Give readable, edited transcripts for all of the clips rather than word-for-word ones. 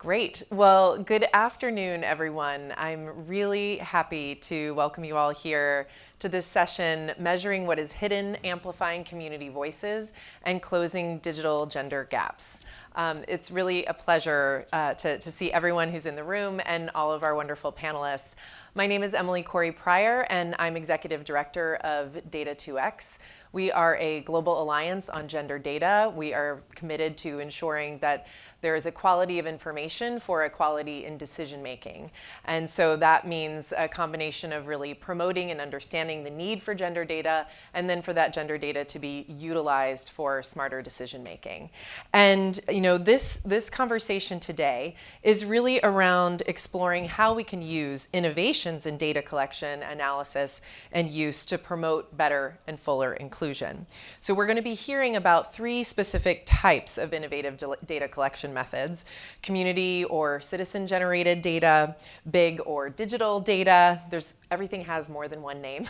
Great. Well, good afternoon, everyone. I'm really happy to welcome you all here to this session, Measuring What is Hidden, Amplifying Community Voices, and Closing Digital Gender Gaps. It's really a pleasure to see everyone who's in the room and all of our wonderful panelists. My name is Emily Corey Pryor, and I'm Executive Director of Data2X. We are a global alliance on gender data. We are committed to ensuring that there is equality of information for equality in decision making. And so that means a combination of really promoting and understanding the need for gender data, and then for that gender data to be utilized for smarter decision making. And this conversation today is really around exploring how we can use innovations in data collection, analysis, and use to promote better and fuller inclusion. So we're going to be hearing about three specific types of innovative data collection methods: community or citizen-generated data, big or digital data. Everything has more than one name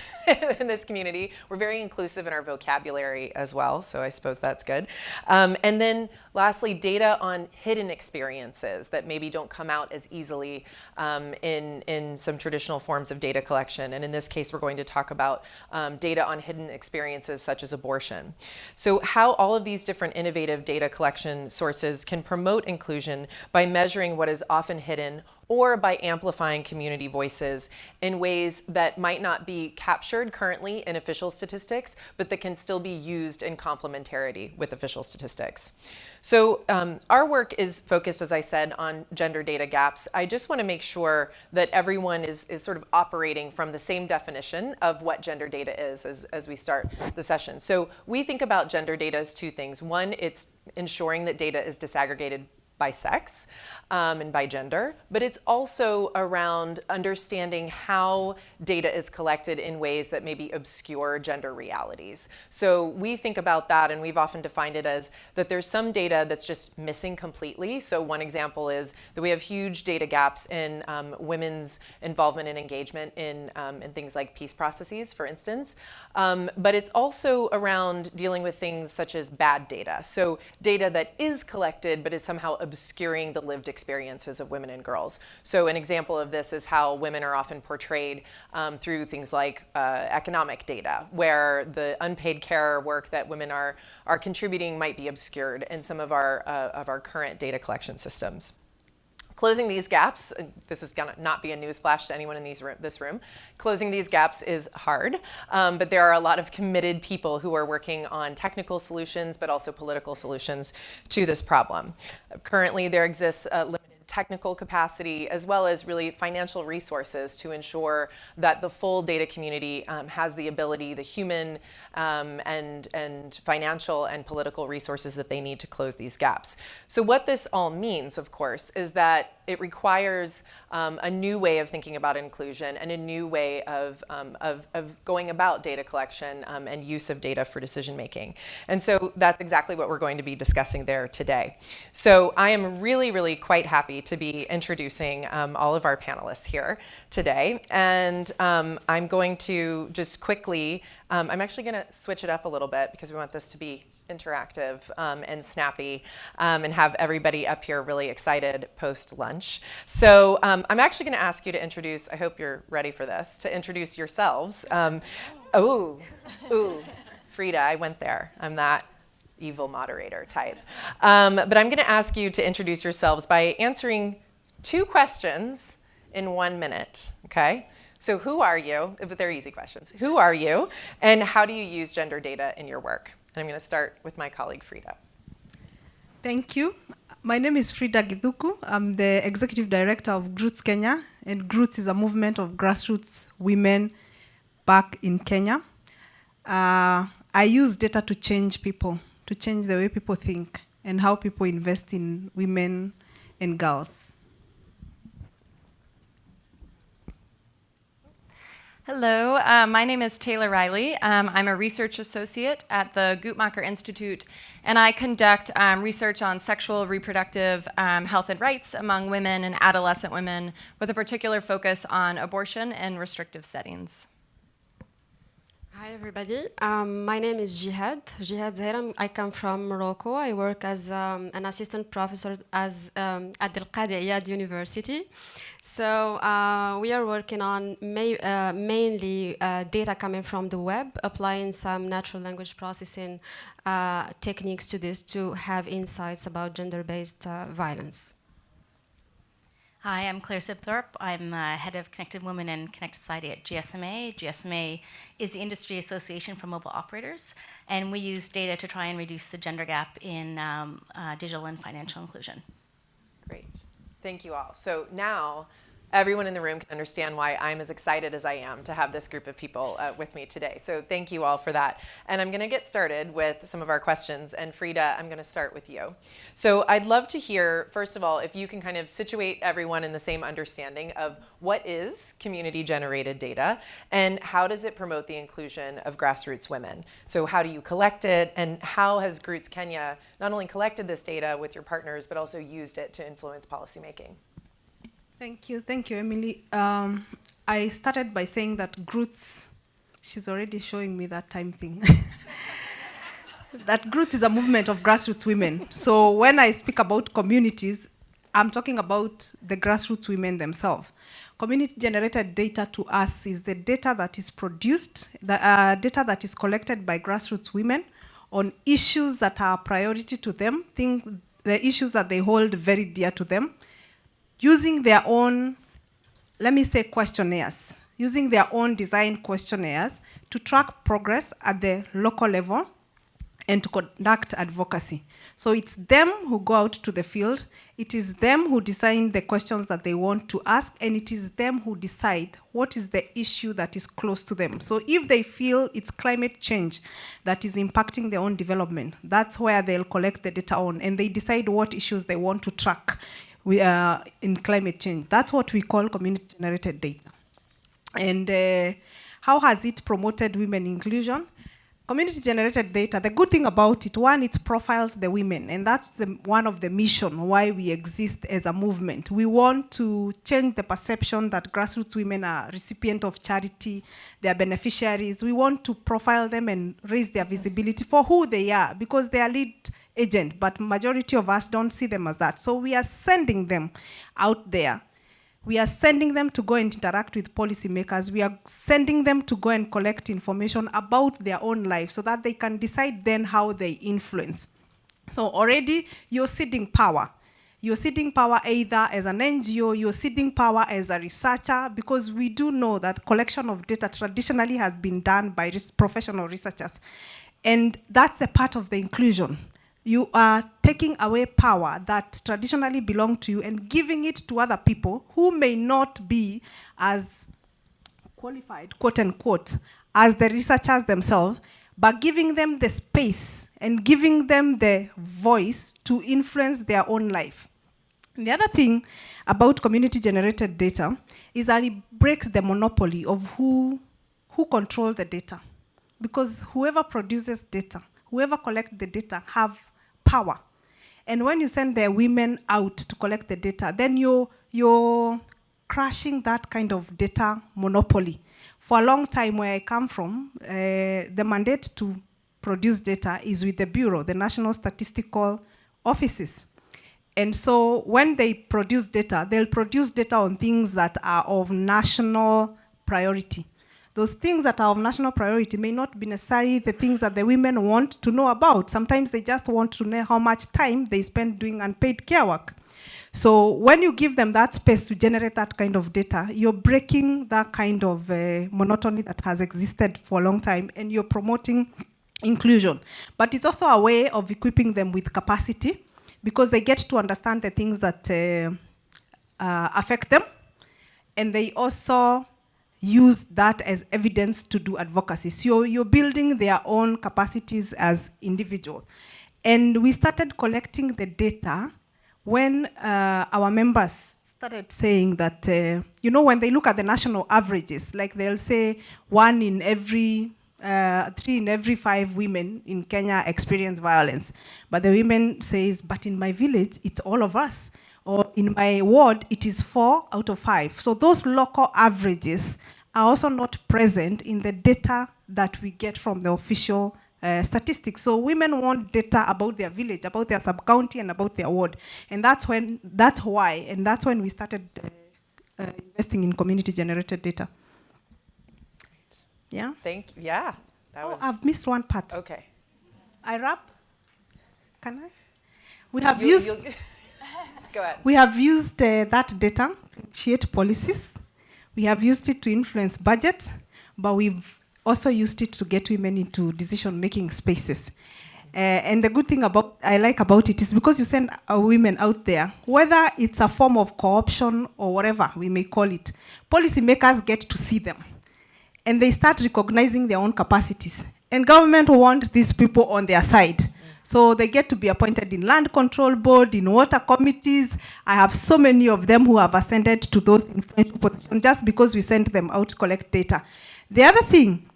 in this community. We're very inclusive in our vocabulary as well, so I suppose that's good. And then lastly, data on hidden experiences that maybe don't come out as easily in some traditional forms of data collection. And in this case, we're going to talk about data on hidden experiences such as abortion. So how all of these different innovative data collection sources can promote inclusion by measuring what is often hidden, or by amplifying community voices in ways that might not be captured currently in official statistics, but that can still be used in complementarity with official statistics. So our work is focused, as I said, on gender data gaps. I just want to make sure that everyone is sort of operating from the same definition of what gender data is as we start the session. So we think about gender data as two things. One, it's ensuring that data is disaggregated by sex and by gender, but it's also around understanding how data is collected in ways that maybe obscure gender realities. So we think about that, and we've often defined it as that there's some data that's just missing completely. So one example is that we have huge data gaps in women's involvement and engagement in things like peace processes, for instance. But it's also around dealing with things such as bad data. So data that is collected but is somehow obscuring the lived experiences of women and girls. So an example of this is how women are often portrayed through things like economic data, where the unpaid care work that women are contributing might be obscured in some of our current data collection systems. Closing these gaps, this is going to not be a newsflash to anyone in this room, closing these gaps is hard, but there are a lot of committed people who are working on technical solutions, but also political solutions to this problem. Currently, there exists a limited technical capacity as well as really financial resources to ensure that the full data community has the ability, the human and financial and political resources that they need to close these gaps. So what this all means, of course, is that it requires a new way of thinking about inclusion and a new way of going about data collection and use of data for decision making. And so that's exactly what we're going to be discussing there today. So I am really, really quite happy to be introducing all of our panelists here today. And I'm going to just quickly, I'm actually going to switch it up a little bit because we want this to be interactive and snappy and have everybody up here really excited post-lunch. So I'm actually going to ask you to introduce, I hope you're ready for this, to introduce yourselves. Frida, I went there. I'm that evil moderator type. But I'm going to ask you to introduce yourselves by answering two questions in 1 minute, okay? So who are you? But they're easy questions. Who are you, and how do you use gender data in your work? And I'm going to start with my colleague, Frida. Thank you. My name is Frida Githuku. I'm the Executive Director of Groots Kenya, and Groots is a movement of grassroots women back in Kenya. I use data to change people, to change the way people think and how people invest in women and girls. Hello, my name is Taylor Riley. I'm a research associate at the Guttmacher Institute, and I conduct research on sexual reproductive health and rights among women and adolescent women, with a particular focus on abortion and restrictive settings. Hi everybody, my name is Jihad Zahira. I come from Morocco. I work as an assistant professor at the Qadi Iyad University. So we are working on mainly data coming from the web, applying some natural language processing techniques to this to have insights about gender-based violence. Hi, I'm Claire Sibthorpe. I'm head of Connected Women and Connected Society at GSMA. GSMA is the industry association for mobile operators, and we use data to try and reduce the gender gap in digital and financial inclusion. Great. Thank you all. So now everyone in the room can understand why I'm as excited as I am to have this group of people with me today. So thank you all for that. And I'm going to get started with some of our questions. And Frida, I'm going to start with you. So I'd love to hear, first of all, if you can kind of situate everyone in the same understanding of what is community-generated data and how does it promote the inclusion of grassroots women? So how do you collect it, and how has Groots Kenya not only collected this data with your partners, but also used it to influence policymaking? Thank you, Emily. I started by saying that Groots, she's already showing me that time thing. That Groots is a movement of grassroots women. So when I speak about communities, I'm talking about the grassroots women themselves. Community-generated data to us is the data that is produced, the data that is collected by grassroots women on issues that are a priority to them, the issues that they hold very dear to them, using their own, let me say, questionnaires, using their own design questionnaires to track progress at the local level and to conduct advocacy. So it's them who go out to the field, it is them who design the questions that they want to ask, and it is them who decide what is the issue that is close to them. So if they feel it's climate change that is impacting their own development, that's where they'll collect the data on, and they decide what issues they want to track in climate change. That's what we call community-generated data. And how has it promoted women inclusion? Community-generated data, the good thing about it, one, it profiles the women, and that's one of the mission why we exist as a movement. We want to change the perception that grassroots women are recipients of charity, they are beneficiaries. We want to profile them and raise their visibility for who they are, because they are lead agent, but majority of us don't see them as that. So we are sending them out there. We are sending them to go and interact with policymakers. We are sending them to go and collect information about their own life so that they can decide then how they influence. So already you're ceding power. You're ceding power either as an NGO, you're ceding power as a researcher, because we do know that collection of data traditionally has been done by professional researchers. And that's the part of the inclusion. You are taking away power that traditionally belonged to you and giving it to other people who may not be as qualified, quote unquote, as the researchers themselves, but giving them the space and giving them the voice to influence their own life. And the other thing about community-generated data is that it breaks the monopoly of who control the data. Because whoever produces data, whoever collects the data have power. And when you send the women out to collect the data, then you're crashing that kind of data monopoly. For a long time where I come from, the mandate to produce data is with the Bureau, the National Statistical Offices. And so when they produce data, they'll produce data on things that are of national priority. Those things that are of national priority may not be necessarily the things that the women want to know about. Sometimes they just want to know how much time they spend doing unpaid care work. So when you give them that space to generate that kind of data, you're breaking that kind of monotony that has existed for a long time, and you're promoting inclusion. But it's also a way of equipping them with capacity, because they get to understand the things that affect them, and they also use that as evidence to do advocacy. So you're building their own capacities as individuals. And we started collecting the data when our members started saying that, when they look at the national averages, like they'll say 3 in every 5 women in Kenya experience violence. But the women says, but in my village, it's all of us. Or in my ward, it is 4 out of 5. So those local averages are also not present in the data that we get from the official statistics. So women want data about their village, about their sub-county, and about their ward. And that's when we started investing in community-generated data. Yeah? Yeah. I've missed one part. Okay. I wrap? Can I? We have used... Go ahead. We have used that data to initiate policies. We have used it to influence budget, but we've also used it to get women into decision-making spaces. And the good thing I like about it is because you send women out there, whether it's a form of co-option or whatever we may call it, policymakers get to see them. And they start recognizing their own capacities. And government want these people on their side. So they get to be appointed in land control board, in water committees. I have so many of them who have ascended to those influential positions just because we sent them out to collect data. The other thing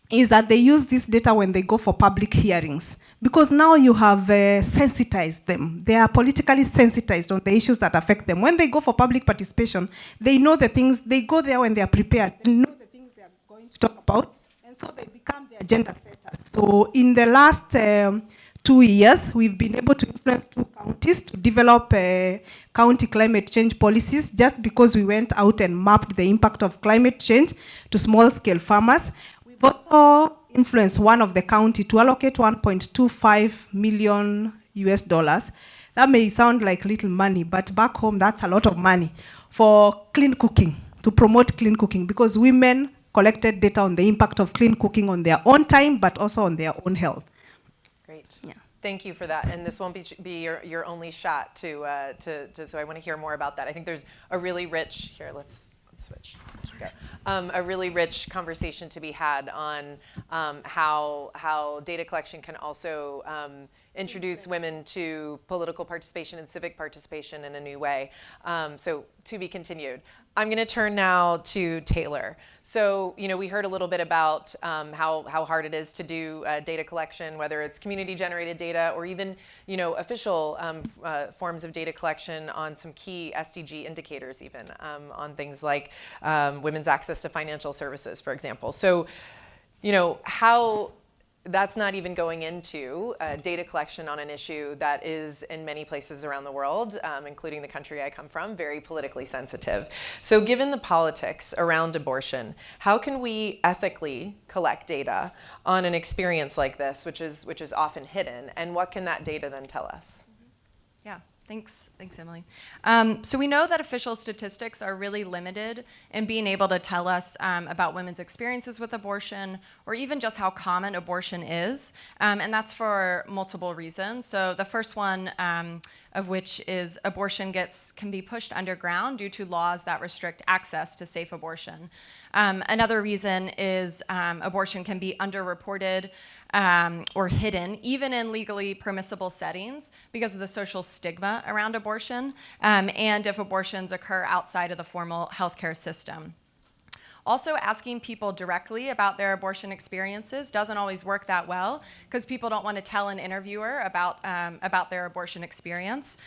is that they use this data when they go for public hearings, because now you have sensitized them. They are politically sensitized on the issues that affect them. When they go for public participation, they know the things, they go there when they are prepared, they know the things they are going to talk about, and so they become the agenda setters. So in the last 2 years, we've been able to influence 2 counties to develop county climate change policies just because we went out and mapped the impact of climate change to small-scale farmers. We've also influenced one of the county to allocate $1.25 million US. That may sound like little money, but back home, that's a lot of money for clean cooking, to promote clean cooking, because women collected data on the impact of clean cooking on their own time, but also on their own health. Great. Yeah. Thank you for that. And this won't be your only shot so I want to hear more about that. I think there's a really rich, here, let's switch. Go. A really rich conversation to be had on how data collection can also introduce women to political participation and civic participation in a new way. So to be continued. I'm going to turn now to Taylor. So, we heard a little bit about how hard it is to do data collection, whether it's community-generated data or even, official forms of data collection on some key SDG indicators, even on things like women's access to financial services, for example. So, how that's not even going into data collection on an issue that is in many places around the world, including the country I come from, very politically sensitive. So given the politics around abortion, how can we ethically collect data on an experience like this, which is often hidden, and what can that data then tell us? Yeah. Thanks, Emily. So we know that official statistics are really limited in being able to tell us about women's experiences with abortion, or even just how common abortion is, and that's for multiple reasons. So the first one of which is abortion can be pushed underground due to laws that restrict access to safe abortion. Another reason is abortion can be underreported or hidden, even in legally permissible settings, because of the social stigma around abortion, and if abortions occur outside of the formal healthcare system. Also, asking people directly about their abortion experiences doesn't always work that well, because people don't want to tell an interviewer about their abortion experience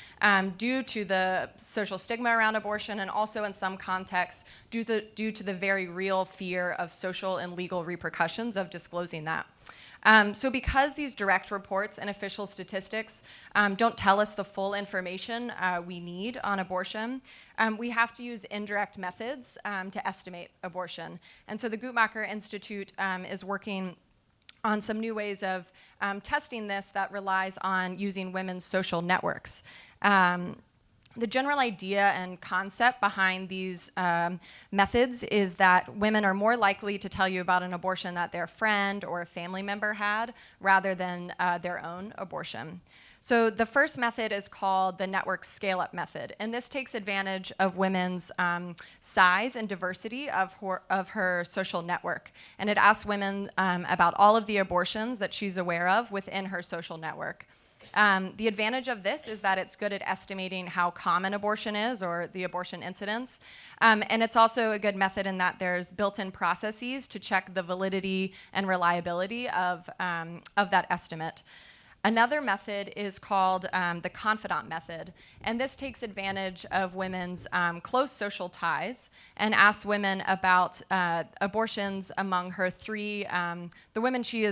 due to the social stigma around abortion, and also in some contexts due to the very real fear of social and legal repercussions of disclosing that. So because these direct reports and official statistics don't tell us the full information we need on abortion, we have to use indirect methods to estimate abortion. And so the Guttmacher Institute is working on some new ways of testing this that relies on using women's social networks. The general idea and concept behind these methods is that women are more likely to tell you about an abortion that their friend or a family member had rather than their own abortion. So the first method is called the network scale-up method, and this takes advantage of women's size and diversity of her social network. And it asks women about all of the abortions that she's aware of within her social network. The advantage of this is that it's good at estimating how common abortion is, or the abortion incidence. And it's also a good method in that there's built-in processes to check the validity and reliability of that estimate. Another method is called the confidant method, and this takes advantage of women's close social ties and asks women about abortions among her the three women she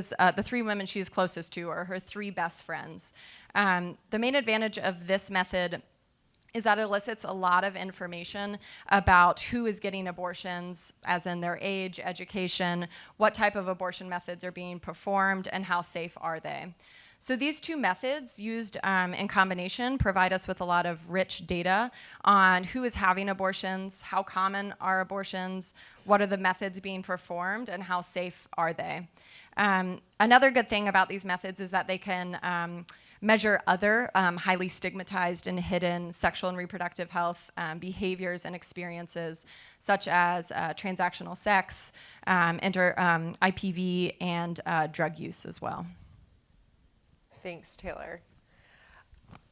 is closest to, or her three best friends. The main advantage of this method is that it elicits a lot of information about who is getting abortions, as in their age, education, what type of abortion methods are being performed, and how safe are they. So these two methods used in combination provide us with a lot of rich data on who is having abortions, how common are abortions, what are the methods being performed, and how safe are they. Another good thing about these methods is that they can measure other highly stigmatized and hidden sexual and reproductive health behaviors and experiences, such as transactional sex, IPV, and drug use as well. Thanks, Taylor.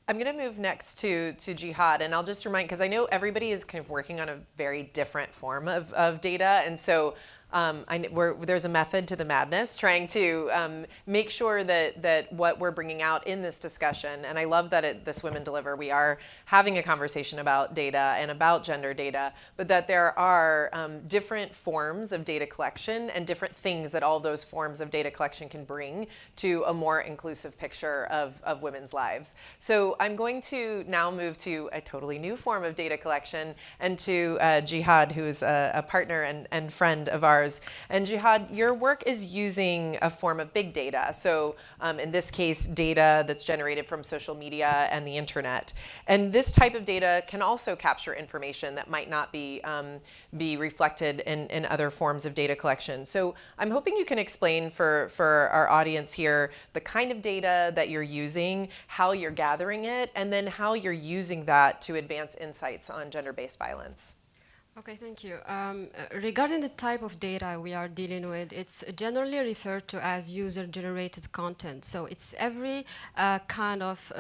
I'm going to move next to Jihad, and I'll just remind, because I know everybody is kind of working on a very different form of data, and so there's a method to the madness, trying to make sure that what we're bringing out in this discussion, and I love that at This Women Deliver, we are having a conversation about data and about gender data, but that there are different forms of data collection and different things that all those forms of data collection can bring to a more inclusive picture of women's lives. So I'm going to now move to a totally new form of data collection, and to Jihad, who is a partner and friend of ours. And Jihad, your work is using a form of big data. So in this case, data that's generated from social media and the internet. And this type of data can also capture information that might not be reflected in other forms of data collection. So I'm hoping you can explain for our audience here the kind of data that you're using, how you're gathering it, and then how you're using that to advance insights on gender-based violence. Okay, thank you. Regarding the type of data we are dealing with, it's generally referred to as user-generated content. So it's every kind of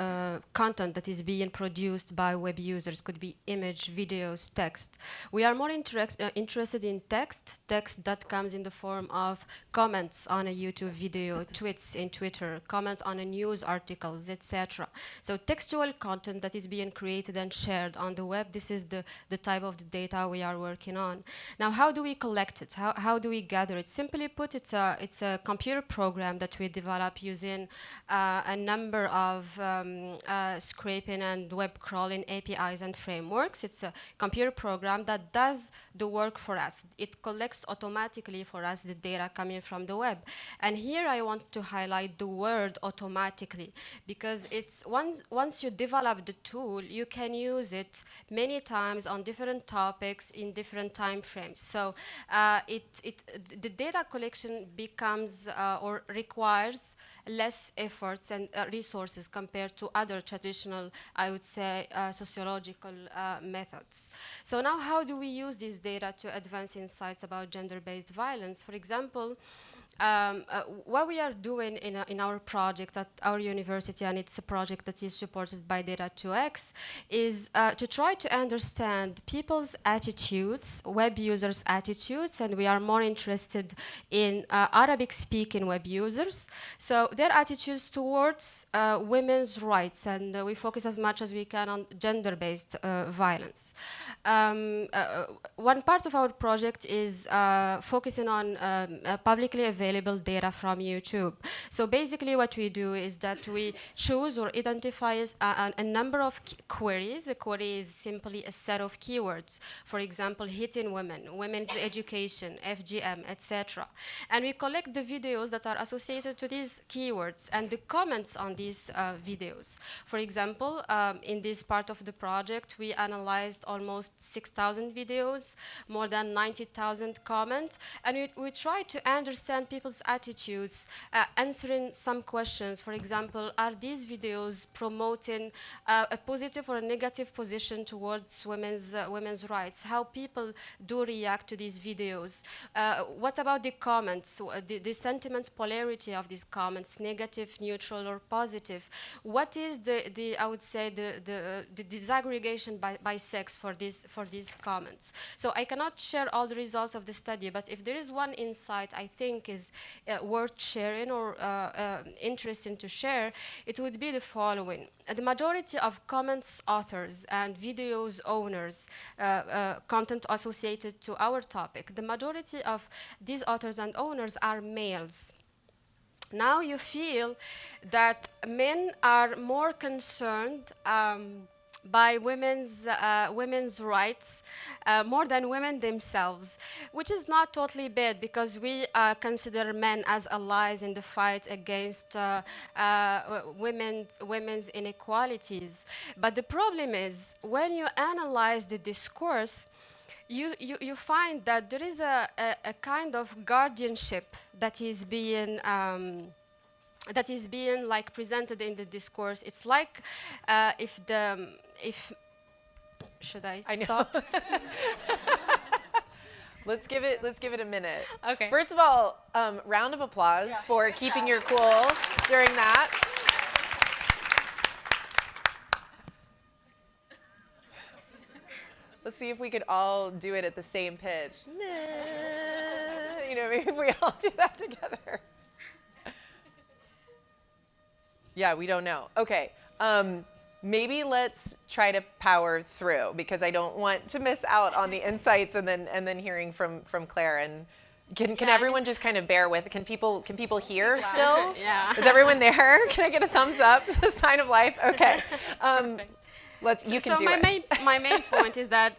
content that is being produced by web users. Could be image, videos, text. We are more interested in text that comes in the form of comments on a YouTube video, tweets in Twitter, comments on a news articles, etc. So textual content that is being created and shared on the web, this is the type of the data we are working on. Now, how do we collect it? How do we gather it? Simply put, it's a computer program that we develop using a number of scraping and web crawling APIs and frameworks. It's a computer program that does the work for us. It collects automatically for us the data coming from the web. And here I want to highlight the word automatically, because it's once you develop the tool, you can use it many times on different topics in different time frames. So the data collection becomes or requires less efforts and resources compared to other traditional, I would say, sociological methods. So now, how do we use this data to advance insights about gender-based violence? For example, what we are doing in our project at our university, and it's a project that is supported by Data2X, is to try to understand people's attitudes, web users' attitudes, and we are more interested in Arabic-speaking web users. So their attitudes towards women's rights, and we focus as much as we can on gender-based violence. One part of our project is focusing on publicly available data from YouTube. So basically what we do is that we choose or identify a number of queries. A query is simply a set of keywords. For example, hitting women, women's education, FGM, etc. And we collect the videos that are associated to these keywords and the comments on these videos. For example, in this part of the project, we analyzed almost 6,000 videos, more than 90,000 comments, and we try to understand people's attitudes, answering some questions. For example, are these videos promoting a positive or a negative position towards women's rights? How people do react to these videos? What about the comments, the sentiment polarity of these comments, negative, neutral, or positive? What is I would say the disaggregation by sex for these comments? So I cannot share all the results of the study, but if there is one insight I think is is worth sharing or interesting to share, it would be the following. The majority of comments authors and videos owners, content associated to our topic, the majority of these authors and owners are males. Now you feel that men are more concerned by women's rights more than women themselves, which is not totally bad because we consider men as allies in the fight against women's inequalities. But the problem is when you analyze the discourse, you find that there is a kind of guardianship that is being like presented in the discourse. It's like if should I stop? Let's give it a minute. Okay. First of all, round of applause for keeping your cool during that. Let's see if we could all do it at the same pitch. You know, maybe if we all do that together. Yeah, we don't know. Okay, maybe let's try to power through because I don't want to miss out on the insights and then hearing from Claire. And can everyone just kind of bear with? Can people hear still? Yeah. Is everyone there? Can I get a thumbs up? It's a sign of life. Okay. You can do it. My main point is that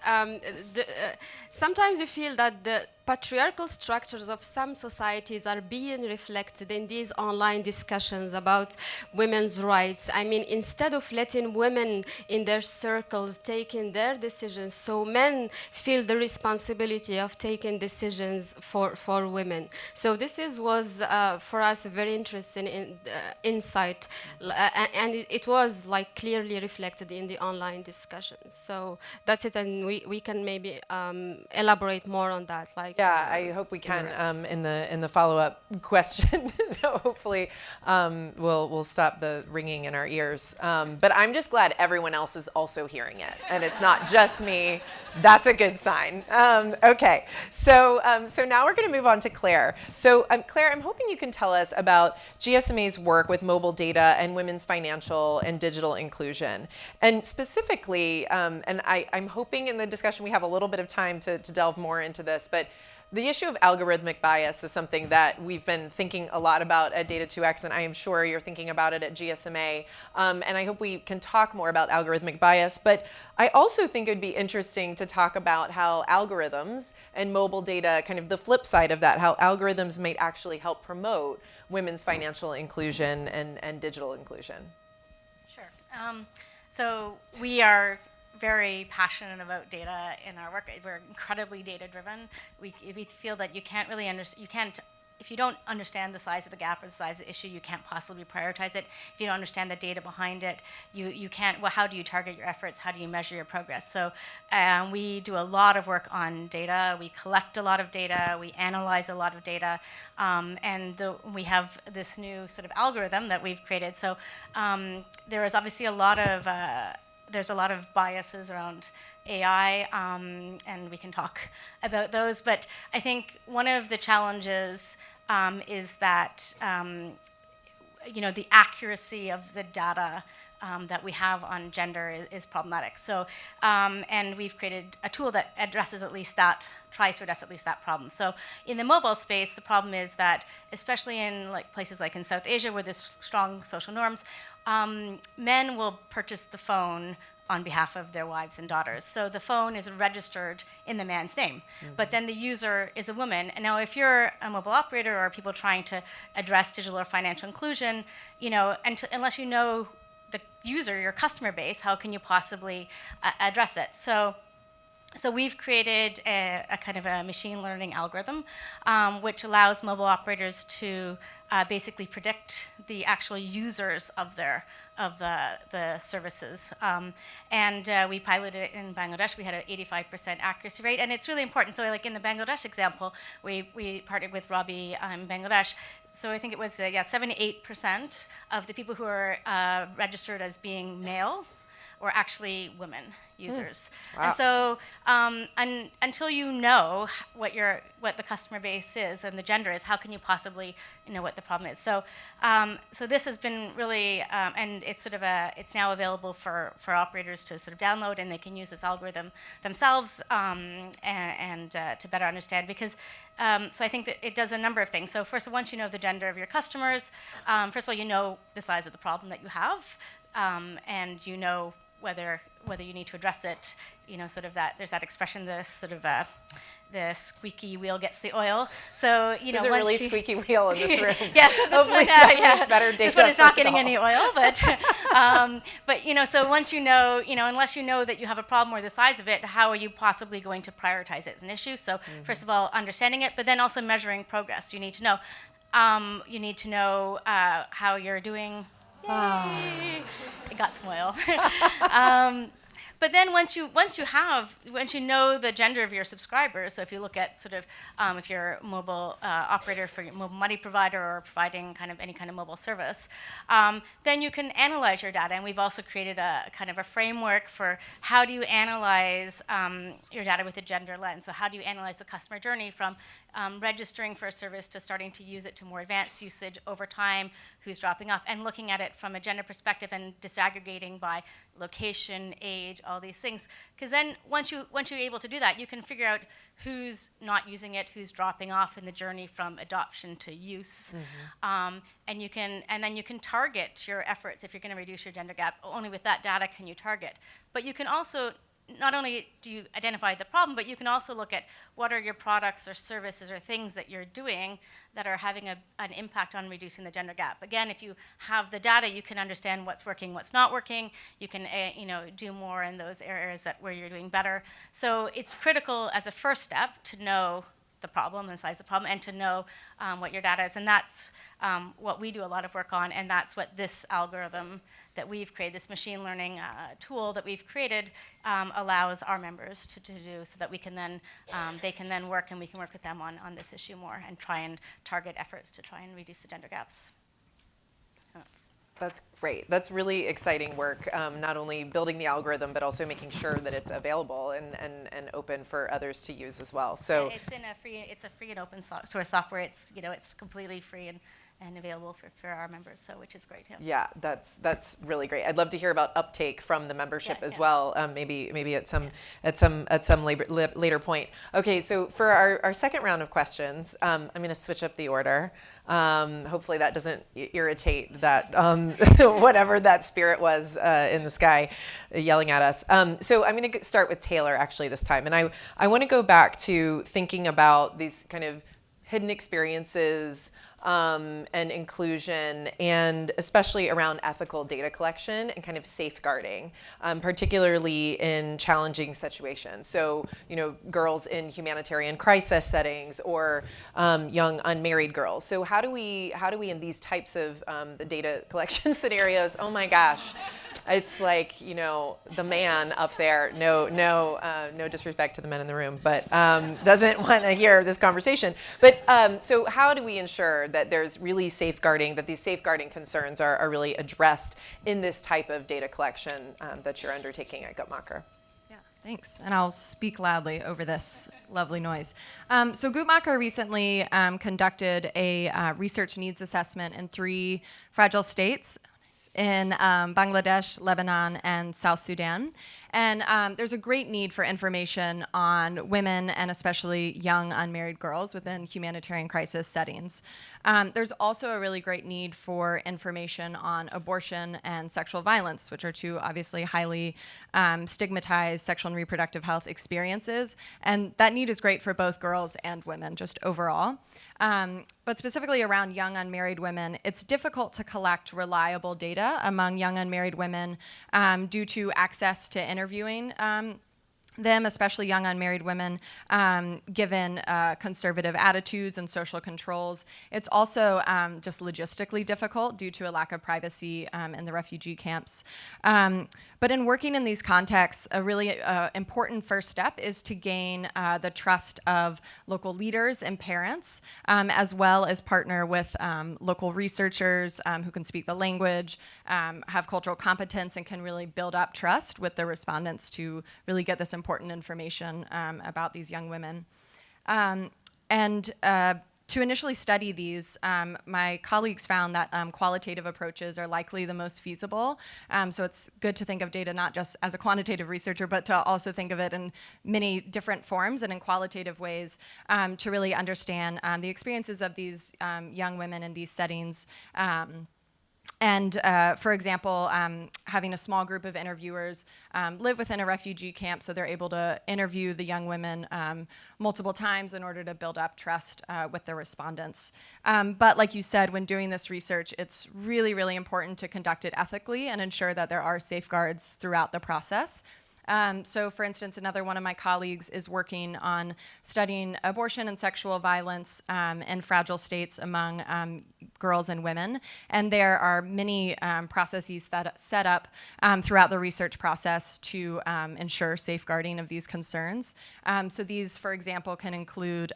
sometimes you feel that the patriarchal structures of some societies are being reflected in these online discussions about women's rights. I mean, instead of letting women in their circles taking their decisions, so men feel the responsibility of taking decisions for women. So this was for us a very interesting insight, and it was like clearly reflected in the online discussions. So that's it, and we can maybe elaborate more on that. Yeah, I hope we can in the follow-up question. Hopefully, we'll stop the ringing in our ears. But I'm just glad everyone else is also hearing it, and it's not just me. That's a good sign. Okay, so now we're going to move on to Claire. So Claire, I'm hoping you can tell us about GSMA's work with mobile data and women's financial and digital inclusion, and specifically, and I'm hoping in the discussion we have a little bit of time to delve more into this, but the issue of algorithmic bias is something that we've been thinking a lot about at Data 2X, and I am sure you're thinking about it at GSMA. And I hope we can talk more about algorithmic bias. But I also think it would be interesting to talk about how algorithms and mobile data, kind of the flip side of that, how algorithms might actually help promote women's financial inclusion and digital inclusion. Sure. So we are very passionate about data in our work. We're incredibly data driven. We feel that you can't really if you don't understand the size of the gap or the size of the issue, you can't possibly prioritize it. If you don't understand the data behind it, you can't, well, how do you target your efforts? How do you measure your progress? So we do a lot of work on data. We collect a lot of data. We analyze a lot of data. And we have this new sort of algorithm that we've created. So there is obviously a lot of biases around AI, and we can talk about those. But I think one of the challenges is that the accuracy of the data that we have on gender is problematic. So, and we've created a tool that tries to address at least that problem. So in the mobile space, the problem is that, especially in places like in South Asia where there's strong social norms, men will purchase the phone on behalf of their wives and daughters. So the phone is registered in the man's name, but then the user is a woman. And now if you're a mobile operator or people trying to address digital or financial inclusion, unless you know the user, your customer base, how can you possibly address it? So we've created a kind of a machine learning algorithm, which allows mobile operators to basically predict the actual users of the services. And we piloted it in Bangladesh. We had an 85% accuracy rate, and it's really important. So like in the Bangladesh example, we partnered with Robbie in Bangladesh. So I think it was 78% of the people who are registered as being male or actually women users. Wow. And so until you know what the customer base is and the gender is, how can you possibly know what the problem is? So so this has been really, and it's it's now available for operators to sort of download, and they can use this algorithm themselves and to better understand, because so I think that it does a number of things. So first of all, once you know the gender of your customers, first of all, you know the size of the problem that you have, and you know whether you need to address it. Sort of that, there's that expression, the squeaky wheel gets the oil. So There's a really squeaky wheel in this room. Yes, this Hopefully one, yeah. better data This one is not getting all. any oil, but so once you know, unless you know that you have a problem or the size of it, how are you possibly going to prioritize it as an issue? So first of all, understanding it, but then also measuring progress. You need to know. How you're doing. Yay. I got some oil. But then once you know the gender of your subscribers, so if you look at sort of if you're a mobile operator for your mobile money provider or providing any kind of mobile service, then you can analyze your data. And we've also created a kind of a framework for how do you analyze your data with a gender lens. So how do you analyze the customer journey from registering for a service to starting to use it to more advanced usage over time, who's dropping off, and looking at it from a gender perspective and disaggregating by location, age, all these things. Because then once you're able to do that, you can figure out who's not using it, who's dropping off in the journey from adoption to use. And then you can target your efforts. If you're going to reduce your gender gap, only with that data can you target. But you can also, not only do you identify the problem, but you can also look at what are your products or services or things that you're doing that are having an impact on reducing the gender gap. Again, if you have the data, you can understand what's working, what's not working. You can do more in those areas where you're doing better. So it's critical as a first step to know the problem and size of the problem, and to know what your data is. And that's what we do a lot of work on, and that's what this algorithm that we've created, this machine learning tool that we've created, allows our members to do, so that we can then, they can then work, and we can work with them on this issue more and try and target efforts to try and reduce the gender gaps. That's great. That's really exciting work, not only building the algorithm, but also making sure that it's available and open for others to use as well. So it's a free and open source software. It's completely free and available for our members, so which is great. Yeah, that's really great. I'd love to hear about uptake from the membership as well. Maybe at some later point. Okay, so for our second round of questions, I'm going to switch up the order. Hopefully that doesn't irritate that whatever that spirit was in the sky yelling at us. So I'm going to start with Taylor actually this time, and I want to go back to thinking about these kind of hidden experiences. And inclusion, and especially around ethical data collection and kind of safeguarding, particularly in challenging situations. So, girls in humanitarian crisis settings, or young unmarried girls. So how do we in these types of the data collection scenarios? Oh my gosh. It's like, the man up there, no disrespect to the men in the room, but doesn't want to hear this conversation. But so how do we ensure that there's really safeguarding, that these safeguarding concerns are really addressed in this type of data collection that you're undertaking at Guttmacher? Yeah, thanks. And I'll speak loudly over this lovely noise. So Guttmacher recently conducted a research needs assessment in 3 fragile states, in Bangladesh, Lebanon, and South Sudan. And there's a great need for information on women, and especially young unmarried girls within humanitarian crisis settings. There's also a really great need for information on abortion and sexual violence, which are 2 obviously highly stigmatized sexual and reproductive health experiences. And that need is great for both girls and women, just overall. But specifically around young unmarried women, it's difficult to collect reliable data among young unmarried women due to access to interviewing them, especially young unmarried women, given conservative attitudes and social controls. It's also just logistically difficult due to a lack of privacy in the refugee camps. But in working in these contexts, a really important first step is to gain the trust of local leaders and parents, as well as partner with local researchers who can speak the language, have cultural competence, and can really build up trust with the respondents to really get this important information about these young women. To initially study these, my colleagues found that qualitative approaches are likely the most feasible. So it's good to think of data not just as a quantitative researcher, but to also think of it in many different forms and in qualitative ways to really understand the experiences of these young women in these settings. For example, having a small group of interviewers live within a refugee camp, so they're able to interview the young women multiple times in order to build up trust with the respondents. But like you said, when doing this research, it's really, really important to conduct it ethically and ensure that there are safeguards throughout the process. So for instance, another one of my colleagues is working on studying abortion and sexual violence in fragile states among girls and women. And there are many processes that set up throughout the research process to ensure safeguarding of these concerns. So these, for example, can include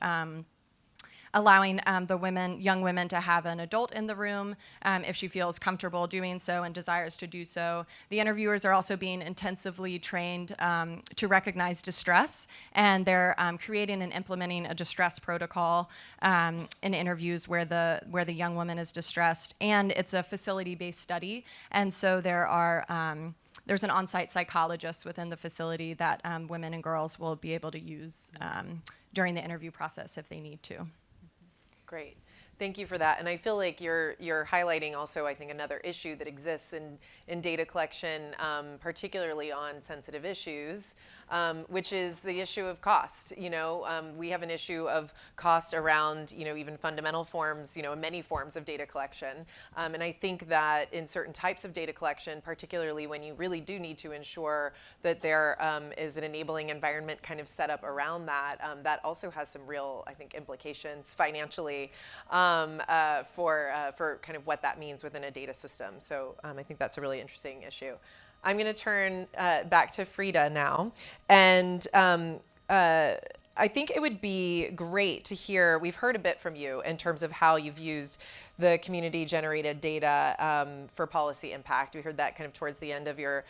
allowing the young women to have an adult in the room if she feels comfortable doing so and desires to do so. The interviewers are also being intensively trained to recognize distress, and they're creating and implementing a distress protocol in interviews where the young woman is distressed. And it's a facility-based study, and so there's an on-site psychologist within the facility that women and girls will be able to use during the interview process if they need to. Great. Thank you for that. And I feel like you're highlighting also, I think, another issue that exists in data collection, particularly on sensitive issues, which is the issue of cost. We have an issue of cost around, even fundamental forms, many forms of data collection. And I think that in certain types of data collection, particularly when you really do need to ensure that there is an enabling environment kind of set up around that, that also has some real, I think, implications financially for kind of what that means within a data system. So I think that's a really interesting issue. I'm going to turn back to Frida now. And I think it would be great to hear, we've heard a bit from you in terms of how you've used the community-generated data for policy impact. We heard that kind of towards the end of your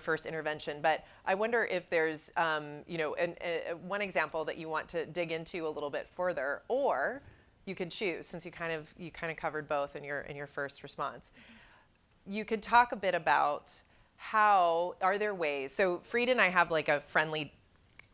first intervention. But I wonder if there's one example that you want to dig into a little bit further, or you could choose, since you kind of covered both in your first response. You could talk a bit about how are there ways. So Frida and I have like a friendly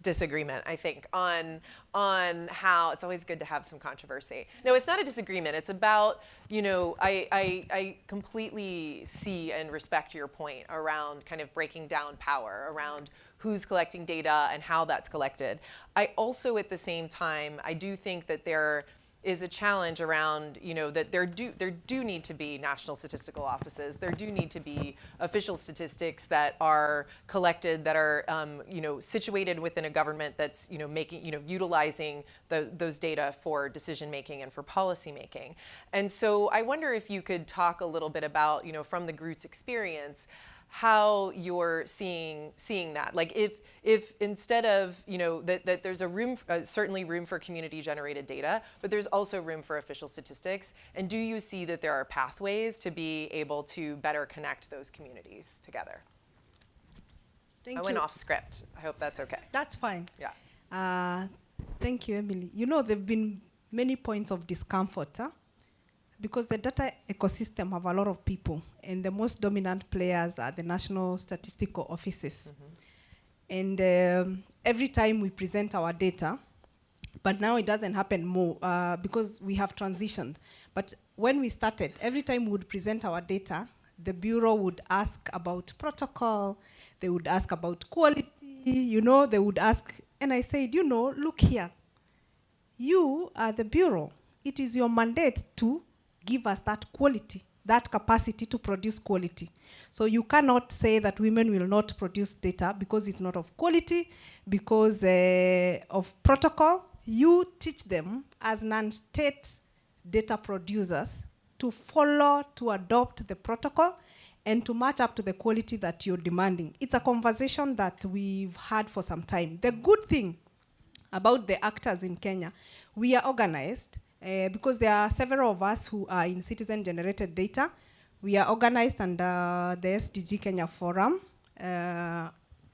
disagreement, I think, on how it's always good to have some controversy. No, it's not a disagreement. It's about, I completely see and respect your point around kind of breaking down power, around who's collecting data and how that's collected. I also, at the same time, I do think that there is a challenge around, that there do need to be national statistical offices. There do need to be official statistics that are collected, that are, situated within a government that's, utilizing those data for decision making and for policy making. And so I wonder if you could talk a little bit about, from the Groots experience, how you're seeing that. Like if instead of, that there's certainly room for community generated data, but there's also room for official statistics. And do you see that there are pathways to be able to better connect those communities together? I went off script. I hope that's okay. That's fine. Yeah. Thank you, Emily. There have been many points of discomfort, because the data ecosystem have a lot of people, and the most dominant players are the national statistical offices. Mm-hmm. And every time we present our data, but now it doesn't happen more because we have transitioned. But when we started, every time we would present our data, the Bureau would ask about protocol, they would ask about quality, they would ask, and I said, look here, you are the Bureau. It is your mandate to give us that quality, that capacity to produce quality. So you cannot say that women will not produce data because it's not of quality, because of protocol. You teach them as non-state data producers to follow, to adopt the protocol, and to match up to the quality that you're demanding. It's a conversation that we've had for some time. The good thing about the actors in Kenya, we are organized because there are several of us who are in citizen-generated data. We are organized under the SDG Kenya Forum.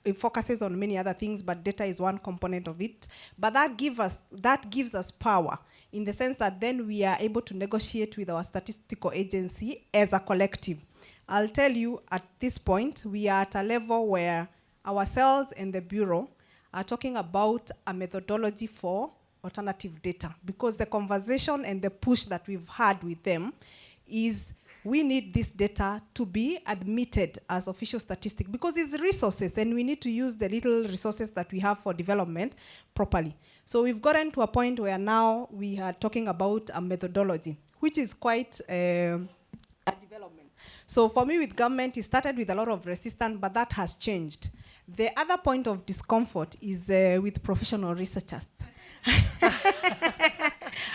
It focuses on many other things, but data is one component of it. But that gives us power in the sense that then we are able to negotiate with our statistical agency as a collective. I'll tell you at this point, we are at a level where ourselves and the Bureau are talking about a methodology for alternative data, because the conversation and the push that we've had with them is we need this data to be admitted as official statistic because it's resources and we need to use the little resources that we have for development properly. So we've gotten to a point where now we are talking about a methodology, which is quite a development. So for me with government, it started with a lot of resistance, but that has changed. The other point of discomfort is with professional researchers.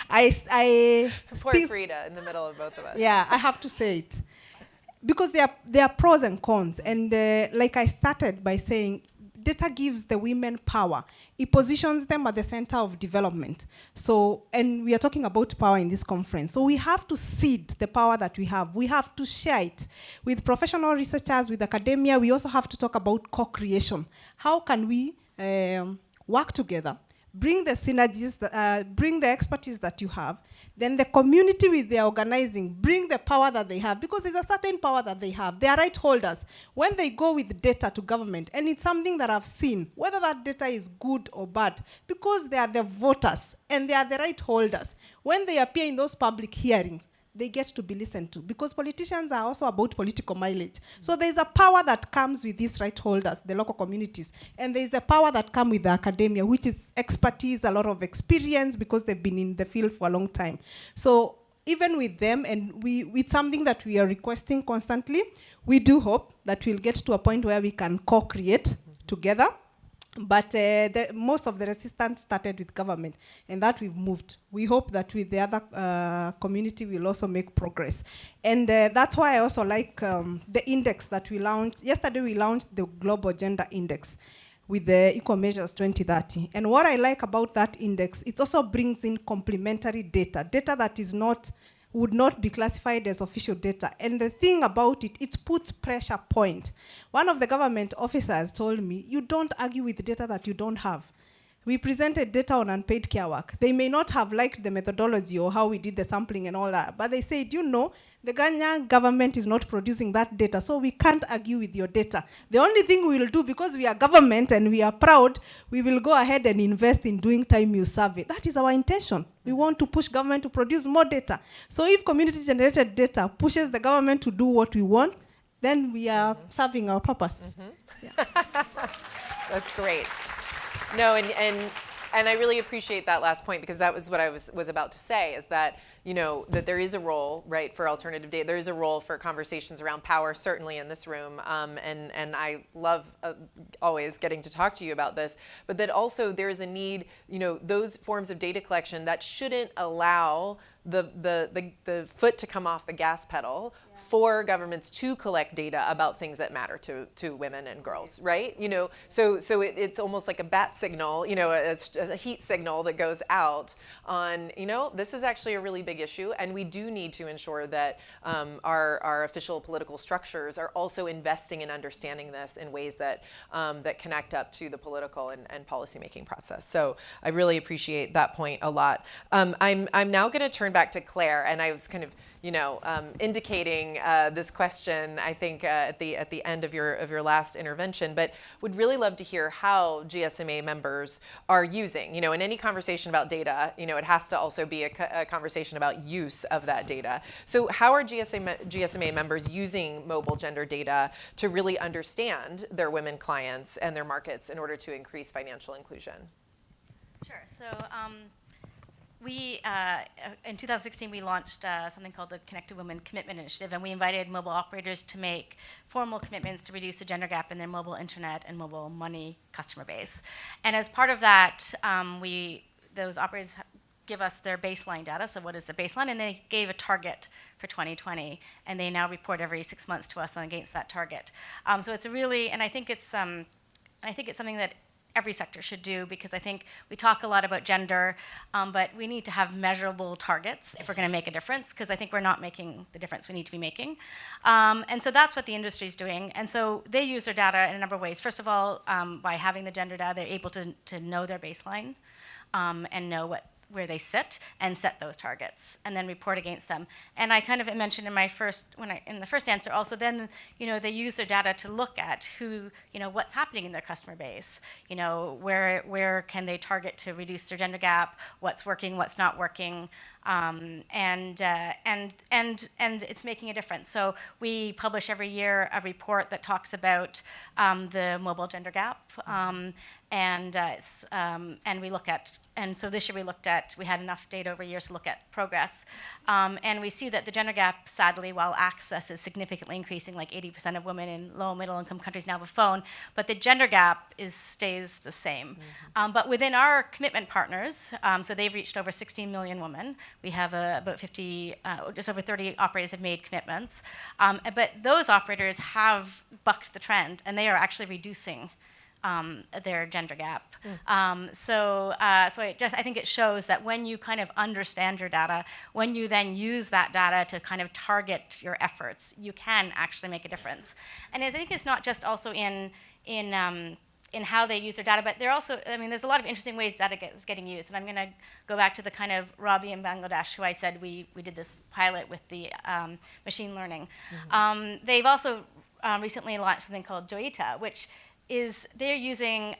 Poor Frida in the middle of both of us. Yeah, I have to say it. Because there are pros and cons. And like I started by saying, data gives the women power. It positions them at the center of development. So, and we are talking about power in this conference. So we have to seed the power that we have. We have to share it with professional researchers, with academia. We also have to talk about co-creation. How can we work together? Bring the synergies, bring the expertise that you have, then the community with their organizing, bring the power that they have, because there's a certain power that they have. They are right holders. When they go with data to government, and it's something that I've seen, whether that data is good or bad, because they are the voters and they are the right holders. When they appear in those public hearings, they get to be listened to, because politicians are also about political mileage. So there's a power that comes with these right holders, the local communities, and there's a power that comes with the academia, which is expertise, a lot of experience, because they've been in the field for a long time. So even with them, and with something that we are requesting constantly, we do hope that we'll get to a point where we can co-create together. But most of the resistance started with government, and that we've moved. We hope that with the other community we'll also make progress. And that's why I also like the index that we launched. Yesterday we launched the Global Gender Index with the Equal Measures 2030. And what I like about that index, it also brings in complementary data that is would not be classified as official data. And the thing about it, it puts pressure point. One of the government officers told me, you don't argue with data that you don't have. We presented data on unpaid care work. They may not have liked the methodology or how we did the sampling and all that, but they said, you know, the Ghanaian government is not producing that data, so we can't argue with your data. The only thing we will do, because we are government and we are proud, we will go ahead and invest in doing time use survey. That is our intention. We want to push government to produce more data. So if community-generated data pushes the government to do what we want, then we are serving our purpose. Yeah. That's great. No, and I really appreciate that last point, because that was what I was about to say, is that, you know, that there is a role, right, for alternative data. There is a role for conversations around power, certainly in this room, and I love always getting to talk to you about this, but that also there is a need, you know, those forms of data collection that shouldn't allow the foot to come off the gas pedal for governments to collect data about things that matter to women and girls, right? You know, so it's almost like a bat signal, you know, a heat signal that goes out on, you know, this is actually a really big issue, and we do need to ensure that our official political structures are also investing in understanding this in ways that that connect up to the political and policymaking process. So I really appreciate that point a lot. I'm now going to turn back to Claire, and I was kind of, you know, indicating this question, I think, at the end of your last intervention, but would really love to hear how GSMA members are using, you know, in any conversation about data, you know, it has to also be a conversation about use of that data. So how are GSMA members using mobile gender data to really understand their women clients and their markets in order to increase financial inclusion? Sure. So We, in 2016, we launched something called the Connected Women Commitment Initiative, and we invited mobile operators to make formal commitments to reduce the gender gap in their mobile internet and mobile money customer base. And as part of that, those operators give us their baseline data, so what is the baseline, and they gave a target for 2020, and they now report every 6 months to us against that target. So it's a really, and I think it's something that every sector should do, because I think we talk a lot about gender, but we need to have measurable targets if we're going to make a difference, because I think we're not making the difference we need to be making. And so that's what the industry is doing. And so they use their data in a number of ways. First of all, by having the gender data, they're able to know their baseline and know where they sit and set those targets and then report against them. And I kind of mentioned in the first answer also, then they use their data to look at what's happening in their customer base, where can they target to reduce their gender gap, what's working, what's not working, and it's making a difference. So we publish every year a report that talks about the mobile gender gap, and we look at. And so this year we had enough data over years to look at progress. And we see that the gender gap, sadly, while access is significantly increasing, like 80% of women in low and middle income countries now have a phone, but the gender gap stays the same. Mm-hmm. But within our commitment partners, so they've reached over 16 million women. We have about 50, just over 30 operators have made commitments. But those operators have bucked the trend, and they are actually reducing their gender gap. So I think it shows that when you kind of understand your data, when you then use that data to kind of target your efforts, you can actually make a difference. And I think it's not just also in how they use their data, but they're also, there's a lot of interesting ways data is getting used. And I'm going to go back to the kind of Robbie in Bangladesh, who I said we did this pilot with the machine learning. Mm-hmm. They've also recently launched something called Joita, which is they're using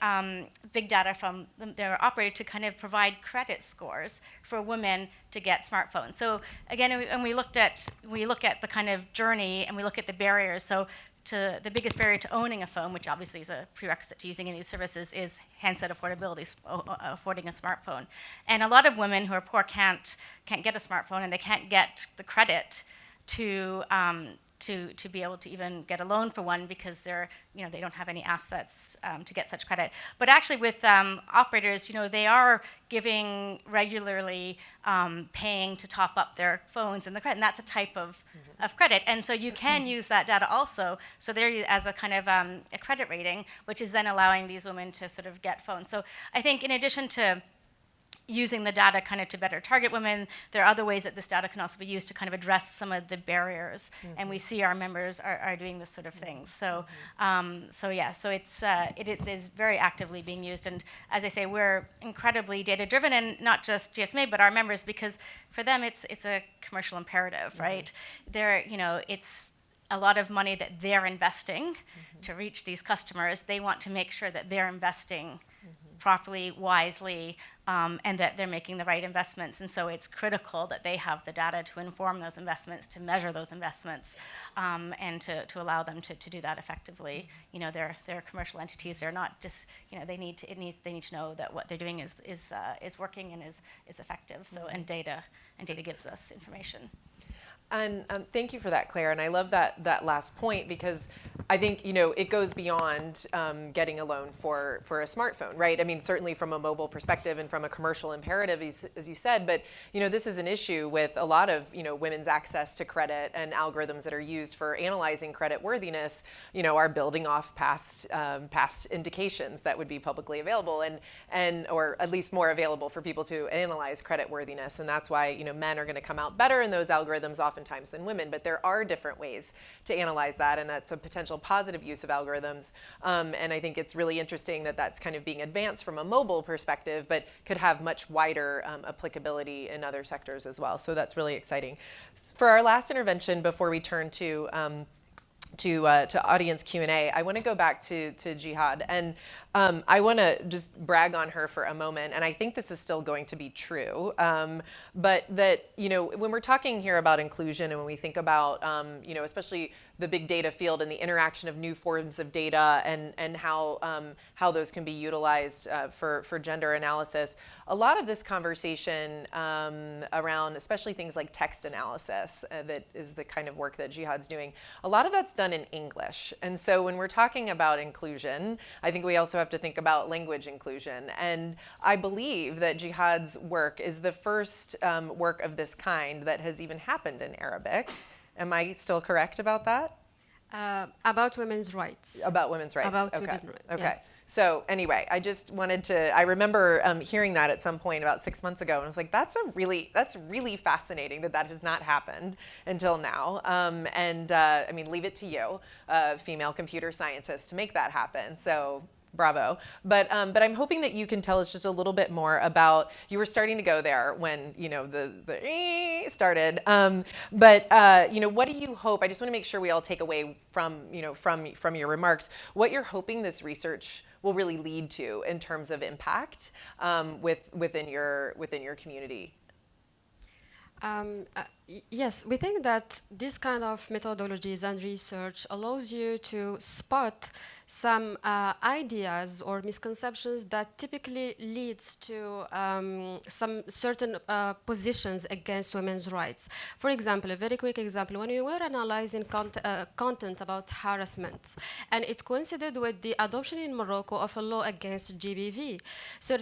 big data from their operator to kind of provide credit scores for women to get smartphones. So again, and we look at the kind of journey, and we look at the barriers. So the biggest barrier to owning a phone, which obviously is a prerequisite to using any of these services, is handset affordability, affording a smartphone. And a lot of women who are poor can't get a smartphone, and they can't get the credit to be able to even get a loan for one, because they don't have any assets to get such credit. But actually with operators, they are giving regularly, paying to top up their phones and the credit, and that's a type of credit. And so you can use that data also, so there as a kind of a credit rating, which is then allowing these women to sort of get phones. So I think in addition to using the data kind of to better target women, there are other ways that this data can also be used to kind of address some of the barriers. Mm-hmm. And we see our members are doing this sort of thing. So, it is very actively being used. And as I say, we're incredibly data driven, and not just GSMA, but our members, because for them it's a commercial imperative, mm-hmm. right? It's a lot of money that they're investing mm-hmm. to reach these customers. They want to make sure that they're investing mm-hmm. properly, wisely, and that they're making the right investments. And so it's critical that they have the data to inform those investments, to measure those investments, and to allow them to do that effectively. They're commercial entities. They're not just, they need to know that what they're doing is working and is effective. So and data gives us information. And thank you for that, Claire. And I love that last point, because I think, it goes beyond getting a loan for a smartphone, right? I mean, certainly from a mobile perspective and from a commercial imperative, as you said, but, this is an issue with a lot of, women's access to credit, and algorithms that are used for analyzing credit worthiness, are building off past indications that would be publicly available and or at least more available for people to analyze credit worthiness. And that's why, men are going to come out better in those algorithms oftentimes than women, but there are different ways to analyze that, and that's a potential positive use of algorithms. And I think it's really interesting that that's kind of being advanced from a mobile perspective, but could have much wider applicability in other sectors as well. So that's really exciting. For our last intervention, before we turn to audience Q&A, I want to go back to Jihad, and I want to just brag on her for a moment, and I think this is still going to be true, but that, when we're talking here about inclusion, and when we think about, especially the big data field and the interaction of new forms of data and how those can be utilized for gender analysis. A lot of this conversation around especially things like text analysis, that is the kind of work that Jihad's doing, a lot of that's done in English. And so when we're talking about inclusion, I think we also have to think about language inclusion. And I believe that Jihad's work is the first work of this kind that has even happened in Arabic. Am I still correct about that? About women's rights. About women's rights. About okay. women's rights. Okay. Yes. So anyway, I just wanted to. I remember hearing that at some point about 6 months ago, and I was like, "That's really fascinating that has not happened until now." I mean, leave it to you, female computer scientists, to make that happen. So. Bravo. But I'm hoping that you can tell us just a little bit more about, you were starting to go there when, the started. What do you hope, I just want to make sure we all take away from your remarks, what you're hoping this research will really lead to in terms of impact within your community. Yes, we think that this kind of methodologies and research allows you to spot some ideas or misconceptions that typically leads to some certain positions against women's rights. For example, a very quick example, when we were analyzing content about harassment, and it coincided with the adoption in Morocco of a law against GBV. So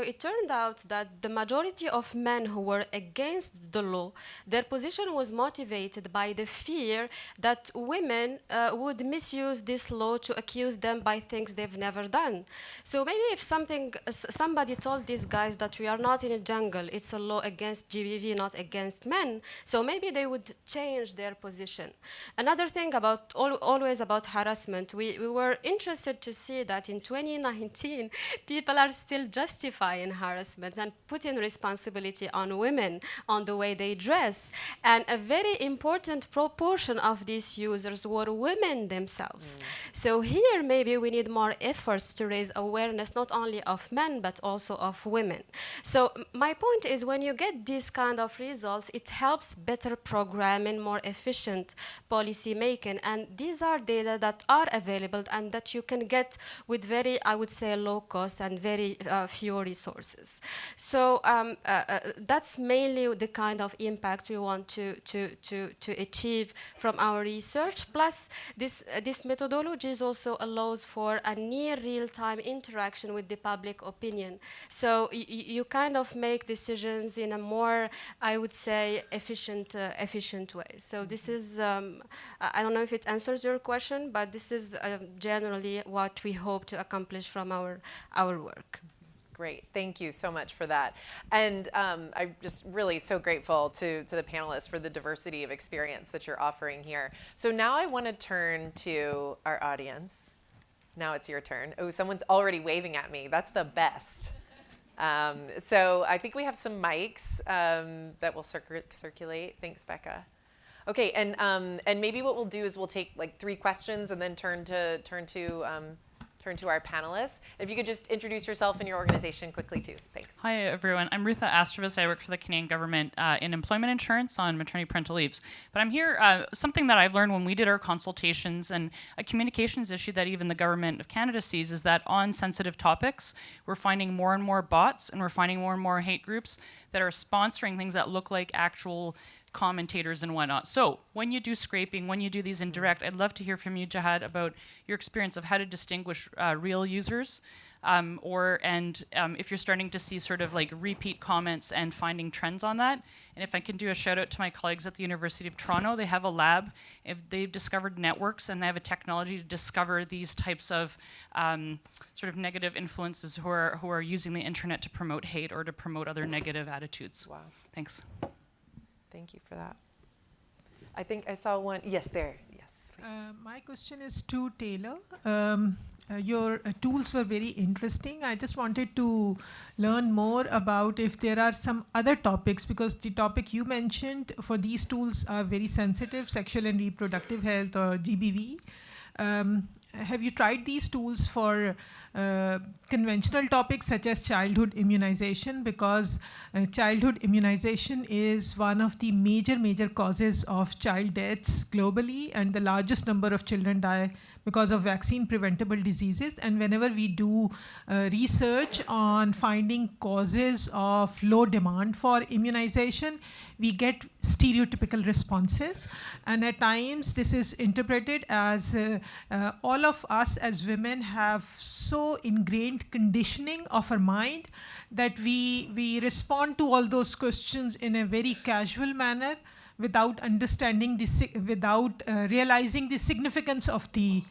it turned out that the majority of men who were against the law, their position was motivated by the fear that women would misuse this law to accuse them by things they've never done. So maybe if somebody told these guys that we are not in a jungle, it's a law against GBV, not against men, so maybe they would change their position. Another thing always about harassment, we were interested to see that in 2019, people are still justifying harassment and putting responsibility on women on the way they dress. And a very important proportion of these users were women themselves. So here maybe we need more efforts to raise awareness not only of men but also of women. So my point is, when you get these kind of results, it helps better programming, more efficient policy making, and these are data that are available and that you can get with very, I would say, low cost and very few resources. So that's mainly the kind of impact we want to achieve from our research. Plus, this methodology also allows for a near real-time interaction with the public opinion. So you kind of make decisions in a more, I would say, efficient way. So this is, I don't know if it answers your question, but this is generally what we hope to accomplish from our work. Great, thank you so much for that. And I'm just really so grateful to the panelists for the diversity of experience that you're offering here. So now I want to turn to our audience. Now it's your turn. Oh, someone's already waving at me. That's the best. So I think we have some mics that will circulate. Thanks, Becca. Okay, and maybe what we'll do is we'll take like 3 questions and then turn to our panelists. If you could just introduce yourself and your organization quickly too. Thanks. Hi everyone, I'm Rutha Astrovis. I work for the Canadian government in employment insurance on maternity parental leaves. But I'm here, something that I've learned when we did our consultations, and a communications issue that even the government of Canada sees, is that on sensitive topics, we're finding more and more bots, and we're finding more and more hate groups that are sponsoring things that look like actual commentators and whatnot. So when you do scraping, when you do these indirect, I'd love to hear from you, Jihad, about your experience of how to distinguish real users, if you're starting to see sort of like repeat comments and finding trends on that. And if I can do a shout out to my colleagues at the University of Toronto, they have a lab. They've discovered networks, and they have a technology to discover these types of sort of negative influences who are using the internet to promote hate or to promote other negative attitudes. Wow. Thanks. Thank you for that. I think I saw one. Yes, there. Yes. My question is to Taylor. Your tools were very interesting. I just wanted to learn more about if there are some other topics, because the topic you mentioned for these tools are very sensitive, sexual and reproductive health or GBV. have you tried these tools for conventional topics such as childhood immunization? Because childhood immunization is one of the major causes of child deaths globally, and the largest number of children die because of vaccine preventable diseases. And whenever we do research on finding causes of low demand for immunization, we get stereotypical responses. And at times this is interpreted as all of us as women have so ingrained conditioning of our mind that we respond to all those questions in a very casual manner without understanding without realizing the significance of the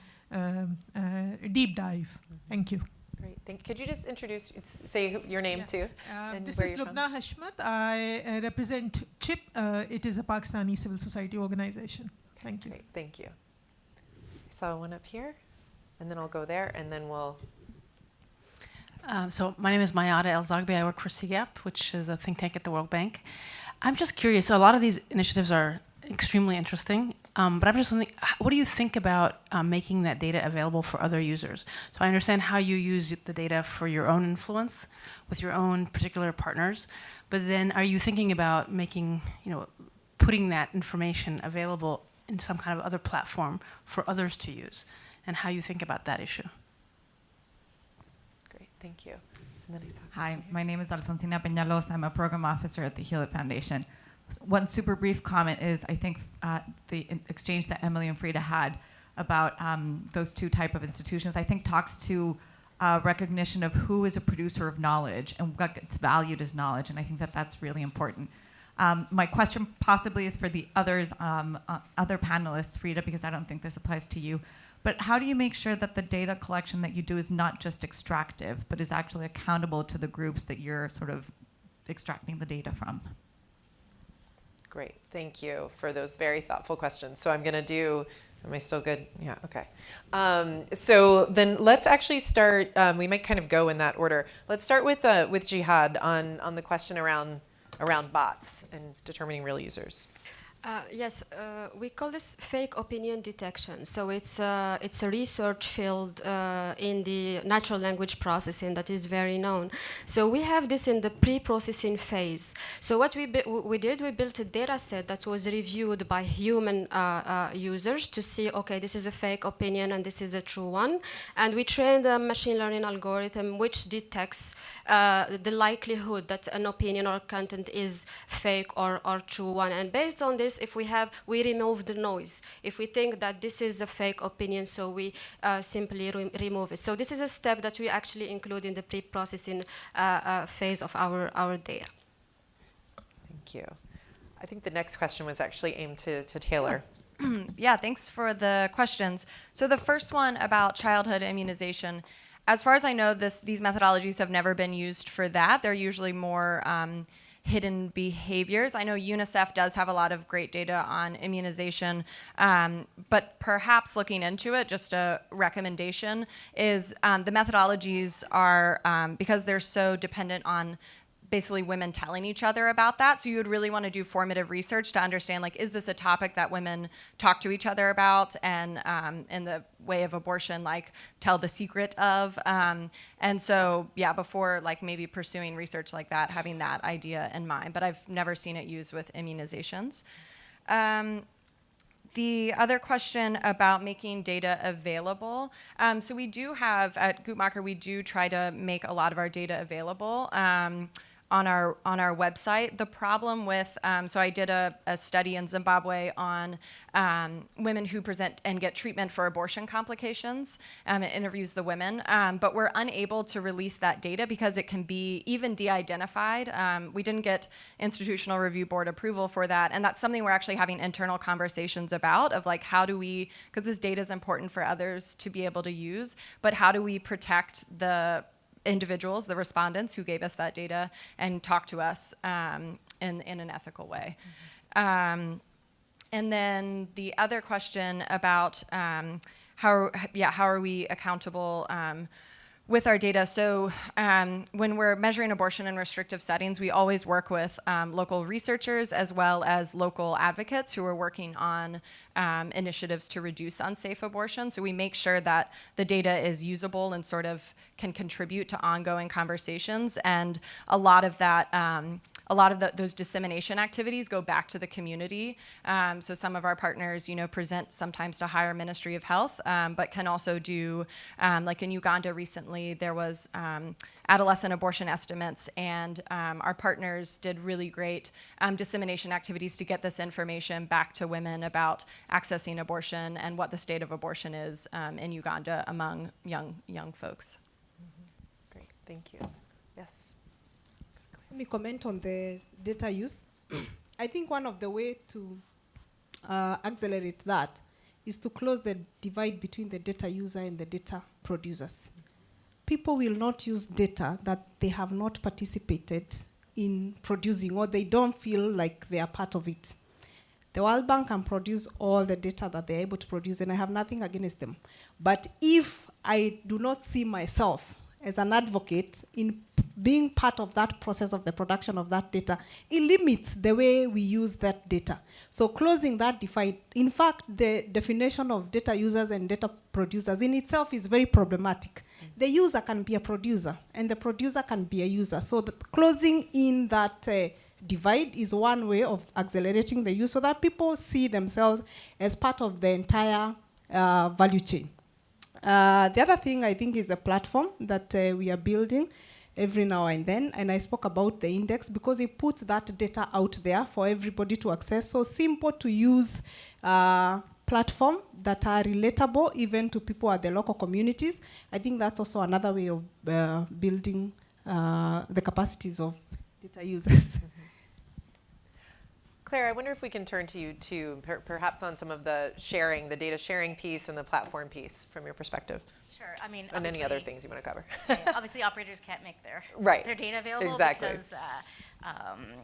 deep dive. Thank you. Great. Could you just say your name too? This is Lubna Hashmat. I represent CHIP. It is a Pakistani civil society organization. Thank you. Great. Thank you. I saw one up here, and then I'll go there, and then we'll. So my name is Mayada El-Zagbi. I work for CGAP, which is a think tank at the World Bank. I'm just curious. So a lot of these initiatives are extremely interesting, but I'm just wondering, what do you think about making that data available for other users? So I understand how you use the data for your own influence with your own particular partners, but then are you thinking about making, putting that information available in some kind of other platform for others to use, and how you think about that issue? Great, thank you. And then Hi, my name is Alfonsina Peñalos. I'm a program officer at the Hewlett Foundation. One super brief comment is, I think the exchange that Emily and Frida had about those two type of institutions, I think talks to recognition of who is a producer of knowledge and what gets valued as knowledge, and I think that that's really important. My question possibly is for the others, other panelists, Frida, because I don't think this applies to you, but how do you make sure that the data collection that you do is not just extractive, but is actually accountable to the groups that you're sort of extracting the data from? Great, thank you for those very thoughtful questions. So I'm going to do, am I still good? Yeah, okay. So then let's actually start, we might kind of go in that order. Let's start with Jihad on the question around bots and determining real users. Yes, we call this fake opinion detection. So it's a research field in the natural language processing that is very known. So we have this in the pre-processing phase. So what we built a data set that was reviewed by human users to see, okay, this is a fake opinion and this is a true one. And we trained a machine learning algorithm which detects the likelihood that an opinion or content is fake or true one. And based on this, if we remove the noise. If we think that this is a fake opinion, so we simply remove it. So this is a step that we actually include in the pre-processing phase of our data. Thank you. I think the next question was actually aimed to Taylor. Yeah, thanks for the questions. So the first one about childhood immunization, as far as I know, these methodologies have never been used for that. They're usually more hidden behaviors. I know UNICEF does have a lot of great data on immunization, but perhaps looking into it, just a recommendation is the methodologies are, because they're so dependent on basically women telling each other about that. So you would really want to do formative research to understand, like, is this a topic that women talk to each other about, and in the way of abortion, like, tell the secret of. And so, yeah, before like maybe pursuing research like that, having that idea in mind. But I've never seen it used with immunizations. The other question about making data available. So we do have, at Guttmacher, we do try to make a lot of our data available on our website. The problem with, so I did a study in Zimbabwe on women who present and get treatment for abortion complications. It interviews the women, but we're unable to release that data because it can be even de-identified. We didn't get Institutional Review Board approval for that, and that's something we're actually having internal conversations about, of like, how do we, because this data is important for others to be able to use, but how do we protect the individuals, the respondents who gave us that data, and talk to us in an ethical way. And then the other question about how are we accountable with our data. So when we're measuring abortion in restrictive settings, we always work with local researchers as well as local advocates who are working on initiatives to reduce unsafe abortion. So we make sure that the data is usable and sort of can contribute to ongoing conversations. And a lot of that, those dissemination activities go back to the community. So some of our partners, present sometimes to higher Ministry of Health, but can also do, like in Uganda recently, there was adolescent abortion estimates, and our partners did really great dissemination activities to get this information back to women about accessing abortion and what the state of abortion is in Uganda among young folks. Great, thank you. Yes. Let me comment on the data use. I think one of the ways to accelerate that is to close the divide between the data user and the data producers. People will not use data that they have not participated in producing, or they don't feel like they are part of it. The World Bank can produce all the data that they're able to produce, and I have nothing against them. But if I do not see myself as an advocate in being part of that process of the production of that data, it limits the way we use that data. So closing that divide, in fact, the definition of data users and data producers in itself is very problematic. The user can be a producer, and the producer can be a user. So the closing in that divide is one way of accelerating the use so that people see themselves as part of the entire value chain. The other thing I think is the platform that we are building every now and then, and I spoke about the index because it puts that data out there for everybody to access. So simple to use platform that are relatable even to people at the local communities. I think that's also another way of building the capacities of data users. Claire, I wonder if we can turn to you too, perhaps on some of the sharing, the data sharing piece and the platform piece from your perspective. Sure. I mean, and any other things you want to cover. Obviously, operators can't make their data available because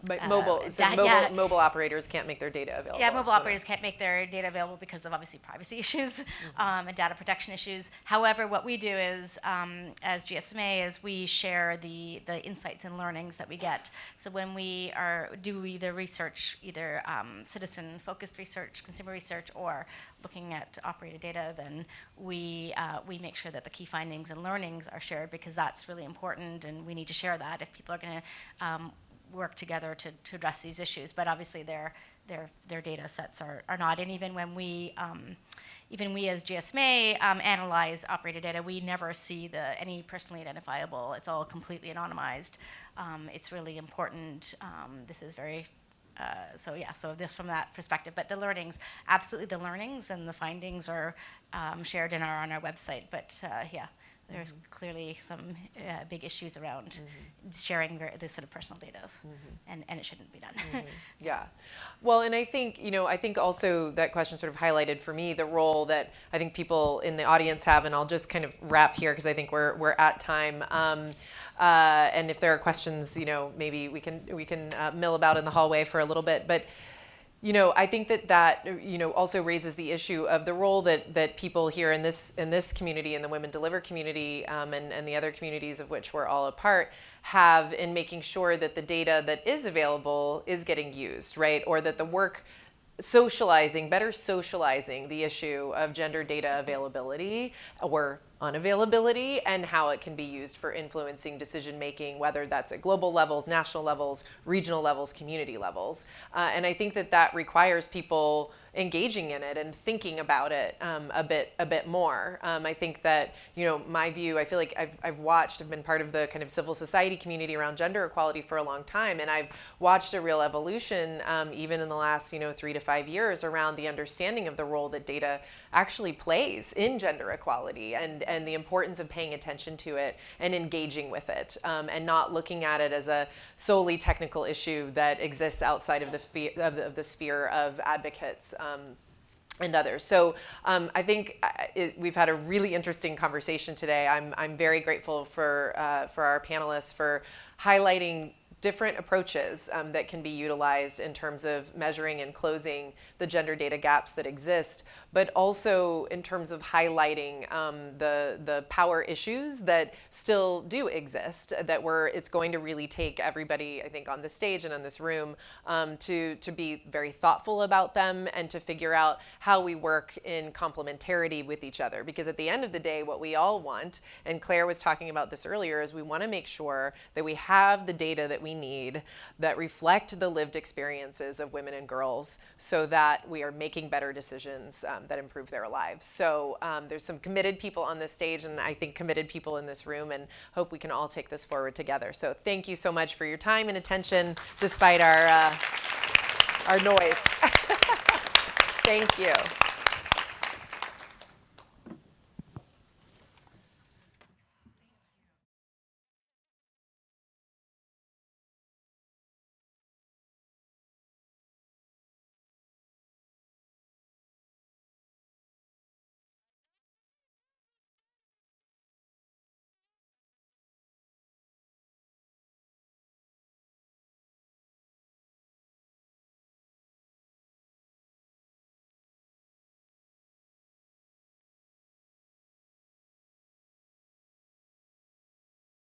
but mobile operators can't make their data available. Yeah, mobile operators can't make their data available because of obviously privacy issues and data protection issues. However, what we do is, as GSMA, is we share the insights and learnings that we get. So when we do either research, either citizen-focused research, consumer research, or looking at operator data, then we make sure that the key findings and learnings are shared because that's really important, and we need to share that if people are going to work together to address these issues. But obviously their data sets are not, and even when we as GSMA analyze operator data, we never see any personally identifiable. It's all completely anonymized. It's really important. This is very so this from that perspective. But the learnings, absolutely, the learnings and the findings are shared on our website. But there's clearly some big issues around sharing this sort of personal data, and it shouldn't be done. Yeah, well, and I think also that question sort of highlighted for me the role that I think people in the audience have, and I'll just kind of wrap here because I think we're at time. And if there are questions, maybe we can mill about in the hallway for a little bit, but. I think that also raises the issue of the role that people here in this community, in the Women Deliver community, and the other communities of which we're all a part, have in making sure that the data that is available is getting used, right? Or that the work better socializing the issue of gender data availability or unavailability and how it can be used for influencing decision making, whether that's at global levels, national levels, regional levels, community levels. And I think that requires people engaging in it and thinking about it a bit more. I think that, my view, I feel like I've been part of the kind of civil society community around gender equality for a long time, and I've watched a real evolution even in the last 3 to 5 years around the understanding of the role that data actually plays in gender equality and the importance of paying attention to it and engaging with it and not looking at it as a solely technical issue that exists outside of the sphere of advocates and others. So I think we've had a really interesting conversation today. I'm very grateful for our panelists for highlighting different approaches that can be utilized in terms of measuring and closing the gender data gaps that exist, but also in terms of highlighting the power issues that still do exist, that it's going to really take everybody, I think, on the stage and in this room to be very thoughtful about them and to figure out how we work in complementarity with each other. Because at the end of the day, what we all want, and Claire was talking about this earlier, is we want to make sure that we have the data that we need that reflect the lived experiences of women and girls so that we are making better decisions that improve their lives. So there's some committed people on this stage, and I think committed people in this room, and hope we can all take this forward together. So thank you so much for your time and attention despite our noise. Thank you.